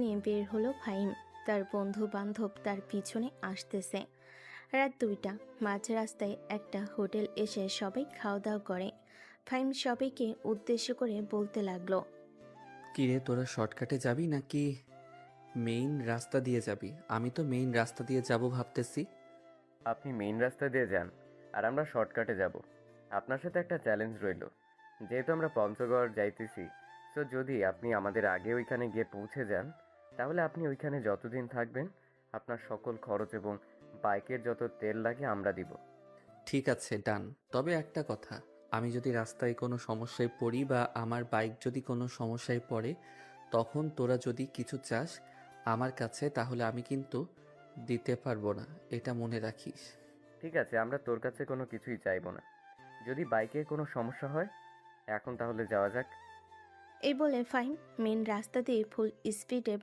নিয়ে বের হলো ফাহিম। তার বন্ধু বান্ধব তার পিছনে আসতেছে। রাত 2টা, মাঝ রাস্তায় একটা হোটেল এসে সবাই খাওয়া দাওয়া করে। ফাহিম সবাইকে উদ্দেশ্য করে বলতে লাগলো, কিরে তোরা শর্টকাটে যাবি নাকি মেইন রাস্তা দিয়ে যাবি? আমি তো মেইন রাস্তা দিয়ে যাব ভাবতেছি। আপনি মেইন রাস্তা দিয়ে যান আর আমরা শর্টকাটে যাব। আপনার সাথে একটা চ্যালেঞ্জ রইল। যেহেতু আমরা পঞ্চগড় যাইতেছি, সো যদি আপনি আমাদের আগে ওইখানে গিয়ে পৌঁছে যান, তাহলে আপনি ওইখানে যতদিন থাকবেন আপনার সকল খরচ এবং বাইকের যত তেল লাগে আমরা দিব। ঠিক আছে, ডান। তবে একটা কথা, আমি যদি রাস্তায় কোনো সমস্যায় পড়ি বা আমার বাইক যদি কোনো সমস্যায় পড়ে, তখন তোরা যদি কিছু চাস আমার কাছে, তাহলে আমি কিন্তু দিতে পারবো না, এটা মনে রাখিস। ঠিক আছে, আমরা তোর কাছে কোনো কিছুই চাইবো না। যদি বাইকের কোনো সমস্যা হয়, এখন তাহলে যাওয়া যাক। এই বলে ফাহিম মেন রাস্তা দিয়ে ফুল স্পিডে